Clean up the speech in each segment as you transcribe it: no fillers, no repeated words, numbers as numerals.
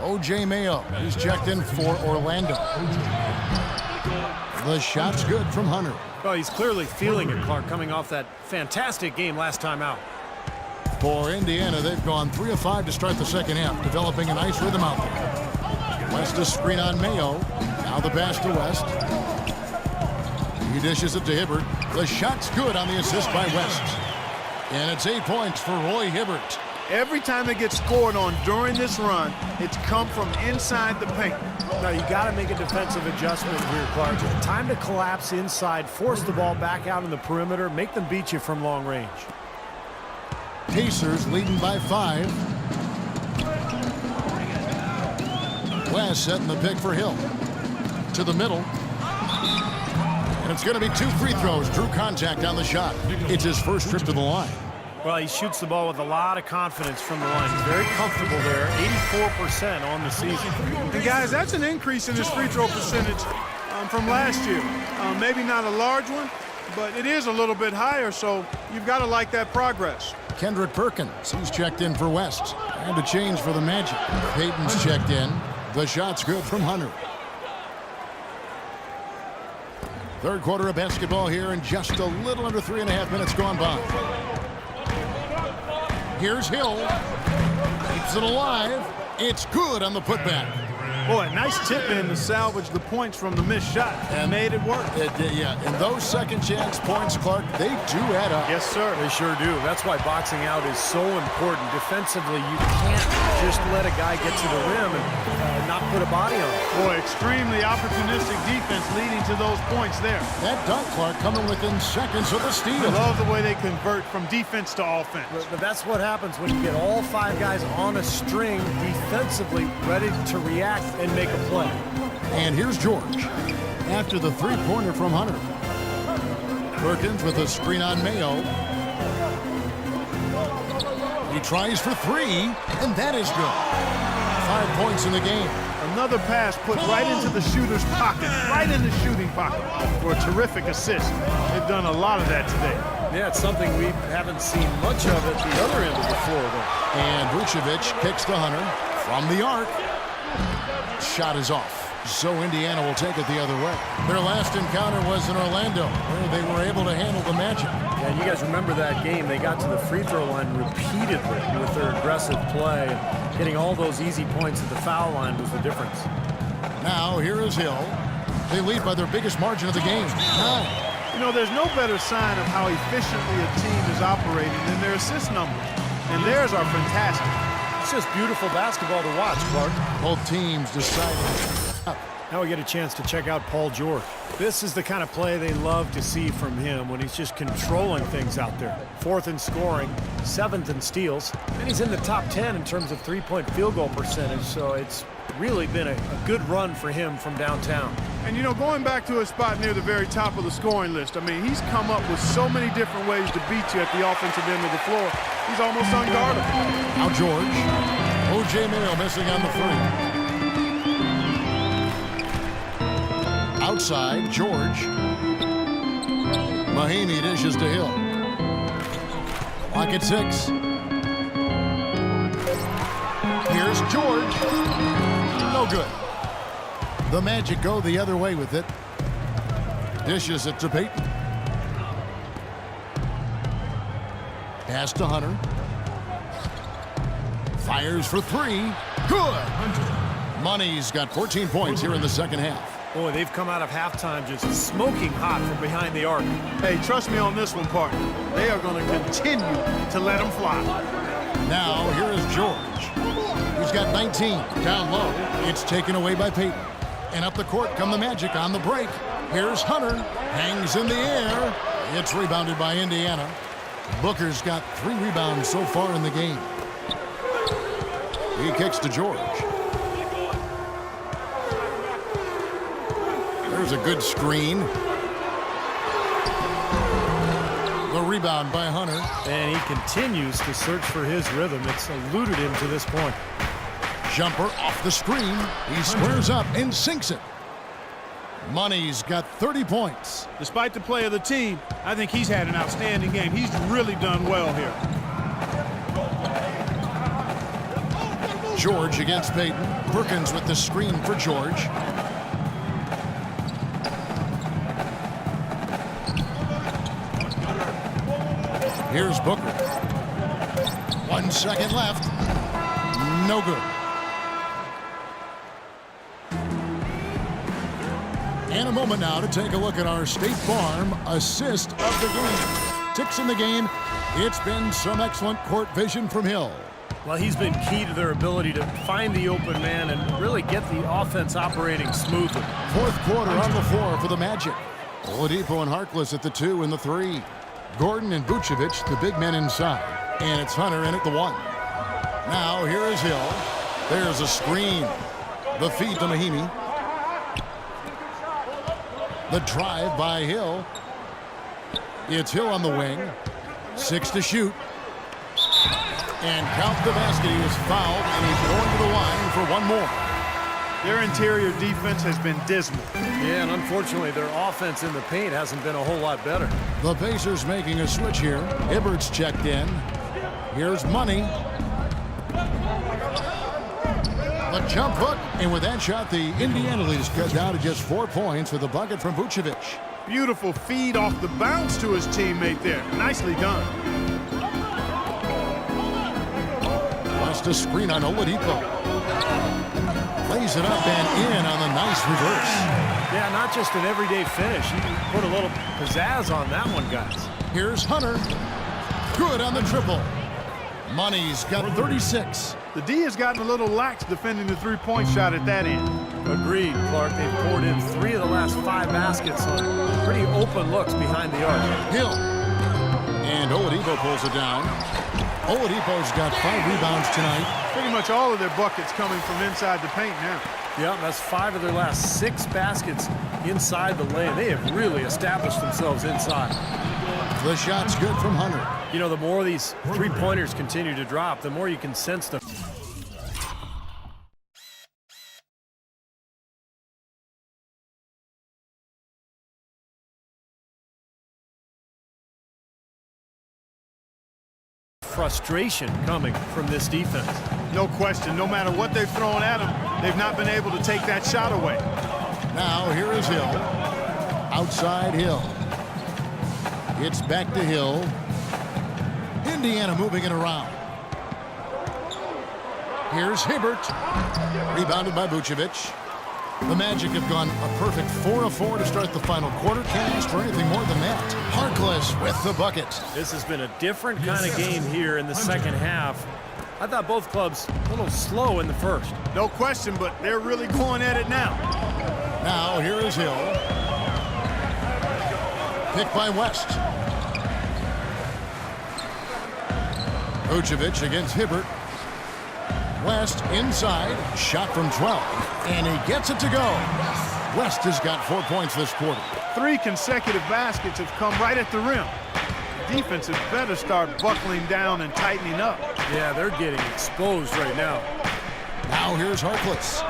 O.J. Mayo, he's checked in for Orlando. The shot's good from Hunter. Well, he's clearly feeling it, Clark, coming off that fantastic game last time out. For Indiana, they've gone 3 of 5 to start the second half, developing a nice rhythm out there. West a screen on Mayo. Now the pass to West. He dishes it to Hibbert. The shot's good on the assist by West. And it's 8 points for Roy Hibbert. Every time they get scored on during this run, it's come from inside the paint. Now, you got to make a defensive adjustment here, Clark. Time to collapse inside, force the ball back out in the perimeter, make them beat you from long range. Pacers leading by 5. West setting the pick for Hill. To the middle. And it's going to be 2 free throws. Drew contact on the shot. It's his first trip to the line. Well, he shoots the ball with a lot of confidence from the line. He's very comfortable there, 84% on the season. And guys, that's an increase in his free throw percentage from last year. Maybe not a large one, but it is a little bit higher, so you've got to like that progress. Kendrick Perkins, he's checked in for West. And a change for the Magic. Payton's checked in. The shot's good from Hunter. Third quarter of basketball here, and just a little under 3.5 minutes gone by. Here's Hill. Keeps it alive. It's good on the putback. Boy, nice tip in to salvage the points from the missed shot and made it work. Yeah, and those second chance points, Clark, they do add up. Yes, sir. They sure do. That's why boxing out is so important. Defensively, you can't just let a guy get to the rim and not put a body on it. Boy, extremely opportunistic defense leading to those points there. That dunk, Clark, coming within seconds of the steal. I love the way they convert from defense to offense. But that's what happens when you get all 5 guys on a string defensively ready to react and make a play. And here's George after the three-pointer from Hunter. Perkins with a screen on Mayo. He tries for 3, and that is good. 5 points in the game. Another pass put right into the shooter's pocket, right in the shooting pocket for a terrific assist. They've done a lot of that today. Yeah, it's something we haven't seen much of at the other end of the floor, though. And Vucevic kicks to Hunter from the arc. Shot is off. So Indiana will take it the other way. Their last encounter was in Orlando, where they were able to handle the Magic. Yeah, you guys remember that game. They got to the free throw line repeatedly with their aggressive play. Getting all those easy points at the foul line was the difference. Now, here is Hill. They lead by their biggest margin of the game, 9. You know, there's no better sign of how efficiently a team is operating than their assist numbers. And theirs are fantastic. It's just beautiful basketball to watch, Clark. Both teams decided. Now we get a chance to check out Paul George. This is the kind of play they love to see from him when he's just controlling things out there. 4th in scoring, 7th in steals, and he's in the top 10 in terms of three-point field goal percentage, so it's really been a good run for him from downtown. And, you know, going back to his spot near the very top of the scoring list, I mean, he's come up with so many different ways to beat you at the offensive end of the floor. He's almost unguardable. Now George. O.J. Mayo missing on the 3. Outside, George. Mahinmi dishes to Hill. Clock at 6. Here's George. No good. The Magic go the other way with it. Dishes it to Payton. Pass to Hunter. Fires for 3. Good. Money's got 14 points here in the second half. Boy, they've come out of halftime just smoking hot from behind the arc. Hey, trust me on this one, partner. They are going to continue to let them fly. Now, here is George. He's got 19. Down low. It's taken away by Payton. And up the court come the Magic on the break. Here's Hunter. Hangs in the air. It's rebounded by Indiana. Booker's got 3 rebounds so far in the game. He kicks to George. There's a good screen. The rebound by Hunter. And he continues to search for his rhythm. It's eluded him to this point. Jumper off the screen. He squares up and sinks it. Money's got 30 points. Despite the play of the team, I think he's had an outstanding game. He's really done well here. George against Peyton. Perkins with the screen for George. Here's Booker. 1 second left. No good. And a moment now to take a look at our State Farm assist of the game. 6 in the game. It's been some excellent court vision from Hill. Well, he's been key to their ability to find the open man and really get the offense operating smoothly. Fourth quarter on the floor for the Magic. Oladipo and Harkless at the 2 and the 3. Gordon and Vucevic, the big men inside. And it's Hunter in at the 1. Now here is Hill. There's a screen. The feed to Mahinmi. The drive by Hill. It's Hill on the wing. 6 to shoot. And count the basket. He is fouled, and he's going to the line for 1 more. Their interior defense has been dismal. Yeah, and unfortunately, their offense in the paint hasn't been a whole lot better. The Pacers making a switch here. Hibbert's checked in. Here's Money. The jump hook, and with that shot, the Indiana lead is cut down to just 4 points with a bucket from Vucevic. Beautiful feed off the bounce to his teammate there. Nicely done. West a screen on Oladipo. Lays it up and in on the nice reverse. Yeah, not just an everyday finish. He put a little pizzazz on that one, guys. Here's Hunter. Good on the triple. Money's got 36. The D has gotten a little lax defending the three-point shot at that end. Agreed, Clark. They've poured in 3 of the last 5 baskets on pretty open looks behind the arc. Hill. And Oladipo pulls it down. Oladipo's got 5 rebounds tonight. Pretty much all of their buckets coming from inside the paint now. Yeah, that's 5 of their last 6 baskets inside the lane. They have really established themselves inside. The shot's good from Hunter. You know, the more these three-pointers continue to drop, the more you can sense the frustration coming from this defense. No question. No matter what they've thrown at them, they've not been able to take that shot away. Now here is Hill. Outside Hill. It's back to Hill. Indiana moving it around. Here's Hibbert. Rebounded by Vucevic. The Magic have gone a perfect 4 of 4 to start the final quarter. Can't ask for anything more than that. Harkless with the bucket. This has been a different kind of game here in the second half. I thought both clubs a little slow in the first. No question, but they're really going at it now. Now here is Hill. Picked by West. Vucevic against Hibbert. West inside, shot from 12, and he gets it to go. West has got 4 points this quarter. 3 consecutive baskets have come right at the rim. The defense had better start buckling down and tightening up. Yeah, they're getting exposed right now. Now here's Harkless.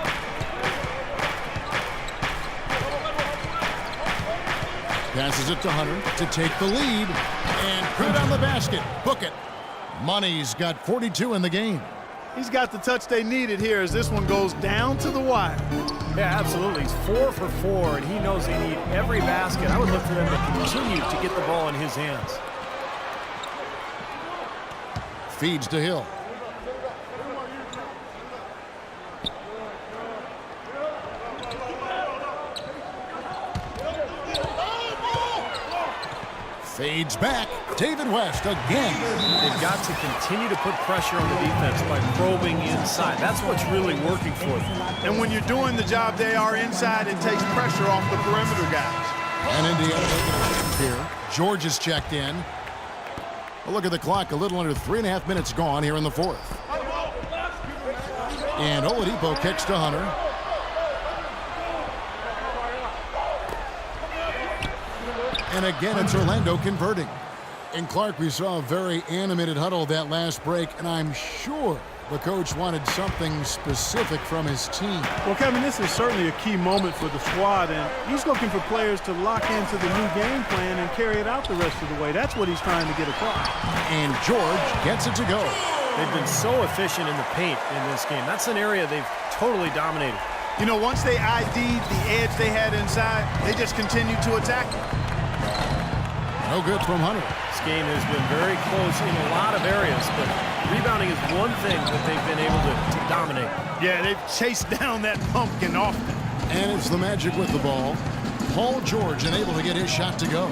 Passes it to Hunter to take the lead, and put on the basket. Book it. Money's got 42 in the game. He's got the touch they needed here as this one goes down to the wire. Yeah, absolutely. He's 4 for 4, and he knows they need every basket. I would look for them to continue to get the ball in his hands. Feeds to Hill. Fades back. David West again. They've got to continue to put pressure on the defense by probing inside. That's what's really working for them. And when you're doing the job they are inside, it takes pressure off the perimeter guys. And Indiana here. George is checked in. A look at the clock. A little under 3.5 minutes gone here in the fourth. And Oladipo kicks to Hunter. And again, it's Orlando converting. And Clark, we saw a very animated huddle that last break, and I'm sure the coach wanted something specific from his team. Well, Kevin, this is certainly a key moment for the squad, and he's looking for players to lock into the new game plan and carry it out the rest of the way. That's what he's trying to get across. And George gets it to go. They've been so efficient in the paint in this game. That's an area they've totally dominated. You know, once they ID'd the edge they had inside, they just continued to attack it. No good from Hunter. This game has been very close in a lot of areas, but rebounding is one thing that they've been able to dominate. Yeah, they've chased down that pumpkin often. And it's the Magic with the ball. Paul George unable to get his shot to go.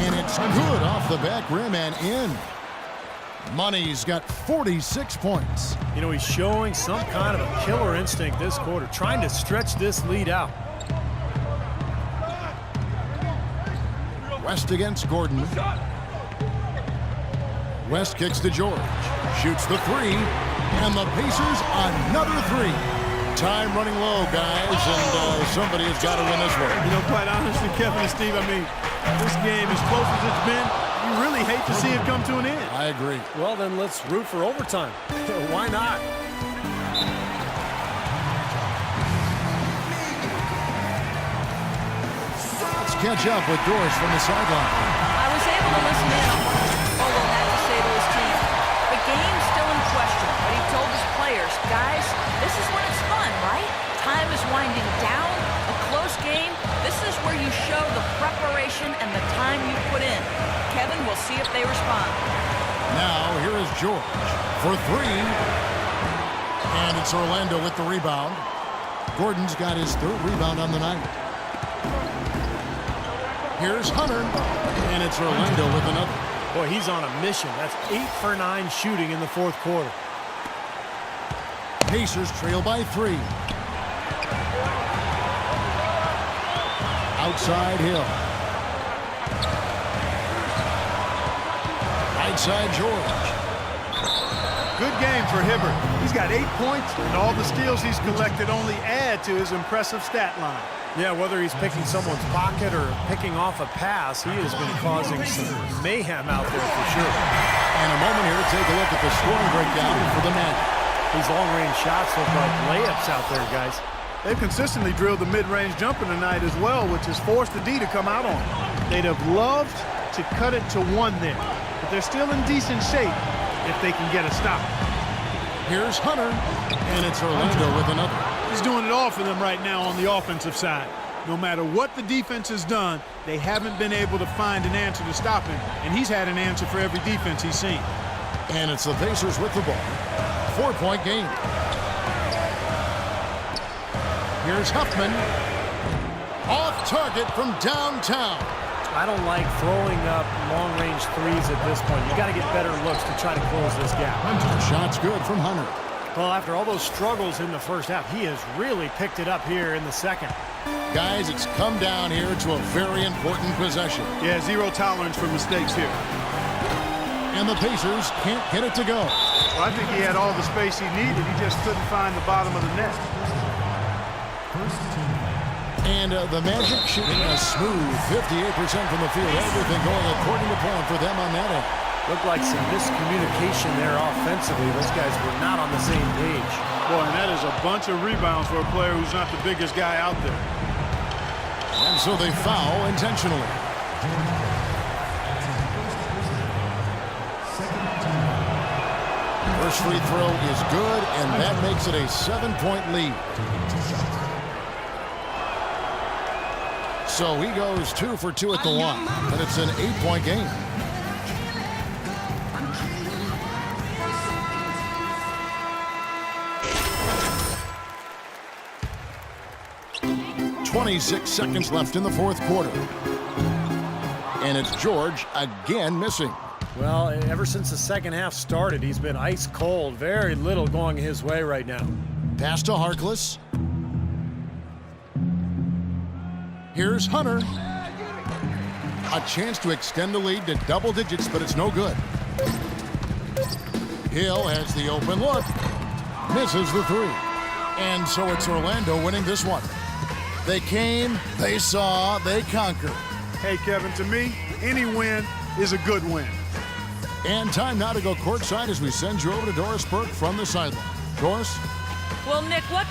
And it's good off the back rim and in. Money's got 46 points. You know, he's showing some kind of a killer instinct this quarter, trying to stretch this lead out. West against Gordon. West kicks to George. Shoots the three. And the Pacers another three. Time running low, guys, and somebody has got to win this one. You know, quite honestly, Kevin and Steve, I mean, this game, as close as it's been, you really hate to see it come to an end. I agree. Well, then let's root for overtime. Why not? Let's catch up with Doris from the sideline. I was able to listen in on what Polo had to say to his team. The game's still in question, but he told his players, guys, this is when it's fun, right? Time is winding down. A close game. This is where you show the preparation and the time you put in. Kevin, we'll see if they respond. Now, here is George for three. And it's Orlando with the rebound. Gordon's got his third rebound on the night. Here's Hunter. And it's Orlando with another. Boy, he's on a mission. That's 8 for 9 shooting in the fourth quarter. Pacers trail by 3. Outside Hill. Right side George. Good game for Hibbert. He's got 8 points, and all the steals he's collected only add to his impressive stat line. Yeah, whether he's picking someone's pocket or picking off a pass, he has been causing some mayhem out there for sure. And a moment here to take a look at the scoring breakdown for the Magic. These long-range shots look like layups out there, guys. They've consistently drilled the mid-range jumper tonight as well, which has forced the D to come out on it. They'd have loved to cut it to 1 there, but they're still in decent shape if they can get a stop. Here's Hunter, and it's Orlando with another. He's doing it all for them right now on the offensive side. No matter what the defense has done, they haven't been able to find an answer to stop him, and he's had an answer for every defense he's seen. And it's the Pacers with the ball. 4-point game. Here's Huffman. Off target from downtown. I don't like throwing up long-range threes at this point. You got to get better looks to try to close this gap. Shot's good from Hunter. Well, after all those struggles in the first half, he has really picked it up here in the second. Guys, it's come down here to a very important possession. Yeah, 0 tolerance for mistakes here. And the Pacers can't get it to go. Well, I think he had all the space he needed. He just couldn't find the bottom of the net. And the Magic shooting a smooth 58% from the field. Everything going according to plan for them on that end. Looked like some miscommunication there offensively. Those guys were not on the same page. Boy, and that is a bunch of rebounds for a player who's not the biggest guy out there. And so they foul intentionally. First free throw is good, and that makes it a 7-point lead. So he goes 2 for 2 at the line, and it's an 8-point game. .26 seconds left in the fourth quarter. And it's George again missing. Well, ever since the second half started, he's been ice cold. Very little going his way right now. Pass to Harkless. Here's Hunter. A chance to extend the lead to double digits, but it's no good. Hill has the open look. Misses the three. And so it's Orlando winning this one. They came, they saw, they conquered. Hey, Kevin, to me, any win is a good win. And time now to go courtside as we send you over to Doris Burke from the sideline. Doris? Well, Nick, what